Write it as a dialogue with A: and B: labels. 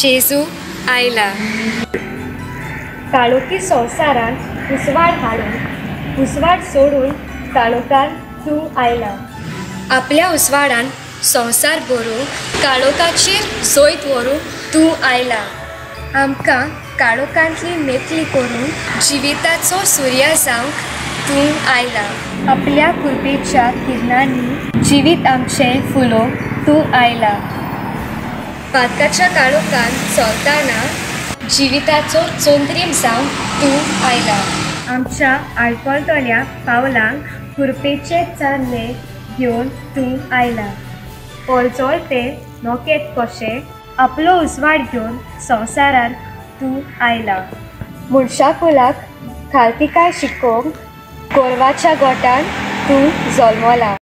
A: जेजू आयला।
B: काळोखी संवसारांत उसवाड हाडून उसवाड सोडून काळोखान तूं आयला।
A: आपल्या उसवाडान संवसार भरूंक काळोखाचेर सोयत व्हरूंक तूं आयला। आमकां काळोखांतली मेकळी करून जिविताचो सुर्या जावंक तूं आयला।
B: आपल्या कृपेच्या किरणांनी जिवीत आमचें फुलोवंक तूं आयला।
A: पातकाच्या काळोखान चलतना जिविताचो चोंत्रीम जावंक तूं आयला।
B: आमच्या आयकलतल्या पावलांक कृपेचे चान्ने घेवन तूं आयला। पळचोळते नोकेत कशें आपलो उसवाड घेवन संवसारांत तूं आयला। मनशाकुलाक खालतिकाय शिकोवंक गोरवाच्या गोठान तूं जल्मला।